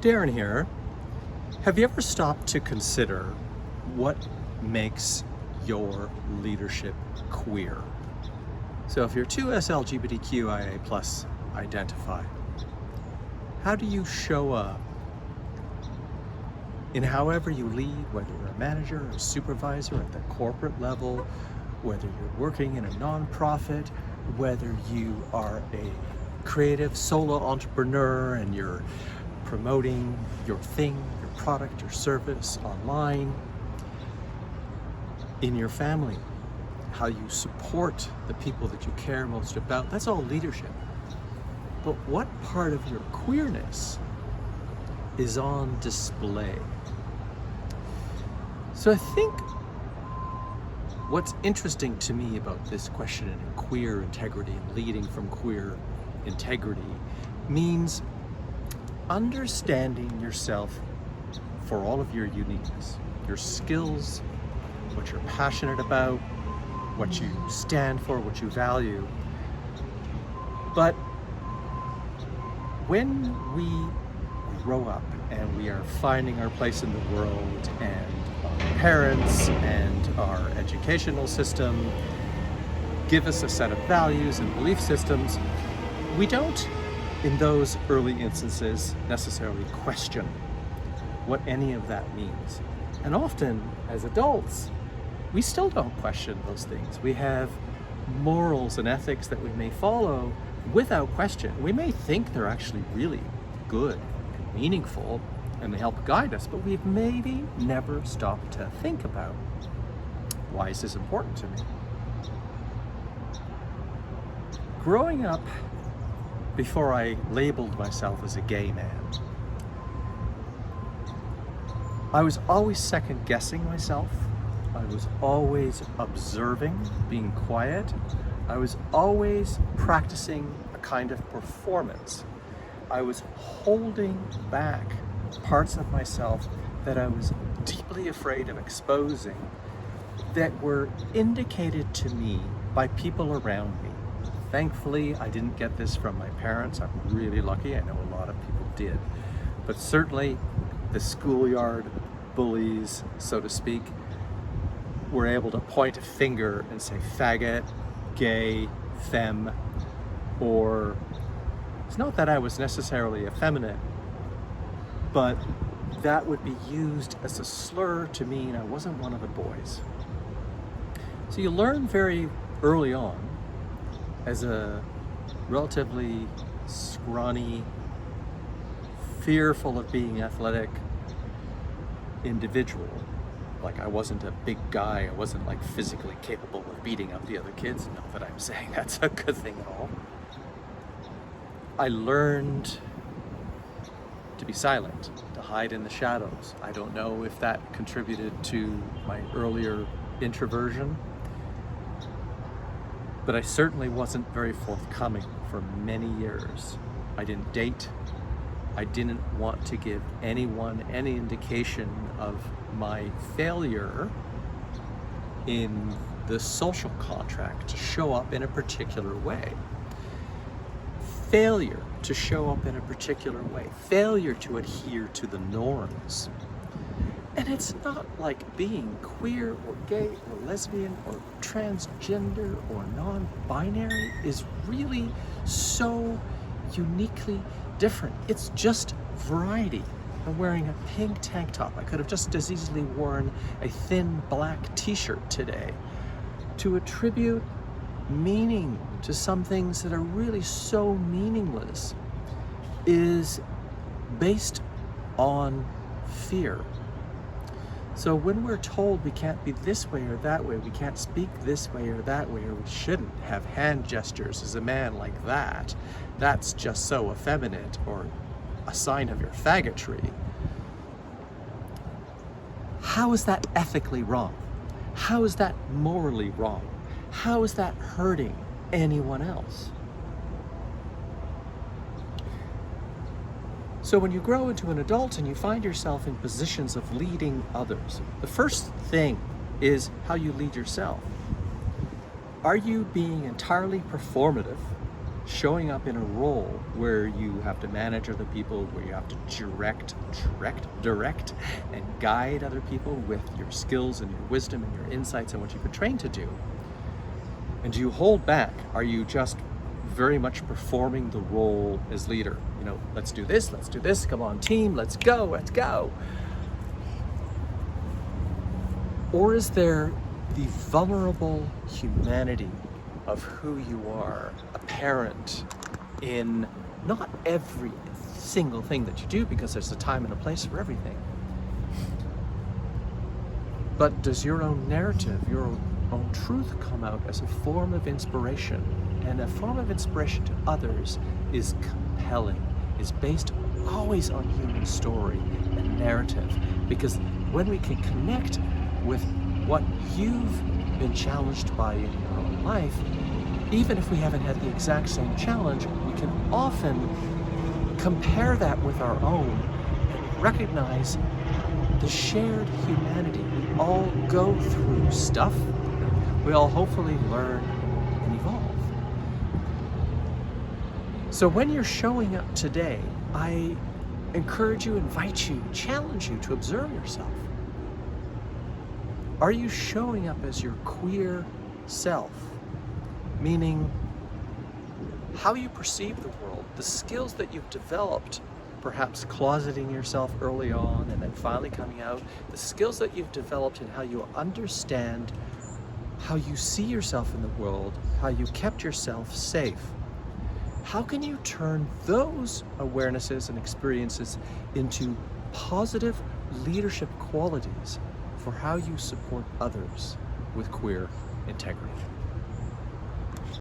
Darren here. Have you ever stopped to consider what makes your leadership queer? So if you're 2S LGBTQIA+ identified, how do you show up in however you lead, whether you're a manager or a supervisor at the corporate level, whether you're working in a nonprofit, whether you are a creative solo entrepreneur and you're promoting your thing, your product, your service online, in your family, how you support the people that you care most about. That's all leadership. But what part of your queerness is on display? So I think what's interesting to me about this question of queer integrity and leading from queer integrity means understanding yourself for all of your uniqueness, your skills, what you're passionate about, what you stand for, what you value. But when we grow up and we are finding our place in the world, and our parents and our educational system give us a set of values and belief systems, we don't, in those early instances, necessarily question what any of that means. And often, as adults, we still don't question those things. We have morals and ethics that we may follow without question. We may think they're actually really good and meaningful and they help guide us, but we've maybe never stopped to think about, why is this important to me? Growing up, before I labeled myself as a gay man, I was always second guessing myself. I was always observing, being quiet. I was always practicing a kind of performance. I was holding back parts of myself that I was deeply afraid of exposing, that were indicated to me by people around me. Thankfully, I didn't get this from my parents. I'm really lucky. I know a lot of people did. But certainly the schoolyard bullies, so to speak, were able to point a finger and say faggot, gay, femme, or it's not that I was necessarily effeminate, but that would be used as a slur to mean I wasn't one of the boys. So you learn very early on, as a relatively scrawny, fearful of being athletic individual. Like, I wasn't a big guy, I wasn't like physically capable of beating up the other kids. Not that I'm saying that's a good thing at all. I learned to be silent, to hide in the shadows. I don't know if that contributed to my earlier introversion, but I certainly wasn't very forthcoming for many years. I didn't date. I didn't want to give anyone any indication of my failure in the social contract to show up in a particular way. Failure to show up in a particular way. Failure to adhere to the norms. And it's not like being queer or gay or lesbian or transgender or non-binary is really so uniquely different. It's just variety. I'm wearing a pink tank top. I could have just as easily worn a thin black t-shirt today. To attribute meaning to some things that are really so meaningless is based on fear. So when we're told we can't be this way or that way, we can't speak this way or that way, or we shouldn't have hand gestures as a man like that, that's just so effeminate or a sign of your faggotry. How is that ethically wrong? How is that morally wrong? How is that hurting anyone else? So when you grow into an adult and you find yourself in positions of leading others, the first thing is how you lead yourself. Are you being entirely performative showing up in a role where you have to manage other people, where you have to direct and guide other people with your skills and your wisdom and your insights and what you've been trained to do. And do you hold back? Are you just very much performing the role as leader? You know, let's do this, come on team, let's go. Or is there the vulnerable humanity of who you are apparent in not every single thing that you do, because there's a time and a place for everything, but does your own narrative, your own truth come out as a form of inspiration? And a form of inspiration to others is compelling, is based always on human story and narrative, because when we can connect with what you've been challenged by in your own life, even if we haven't had the exact same challenge, we can often compare that with our own and recognize the shared humanity. We all go through stuff. We all hopefully learn and evolve. So when you're showing up today, I encourage you, invite you, challenge you to observe yourself. Are you showing up as your queer self? Meaning how you perceive the world, the skills that you've developed, perhaps closeting yourself early on and then finally coming out, the skills that you've developed in how you understand how you see yourself in the world, how you kept yourself safe. How can you turn those awarenesses and experiences into positive leadership qualities for how you support others with queer integrity?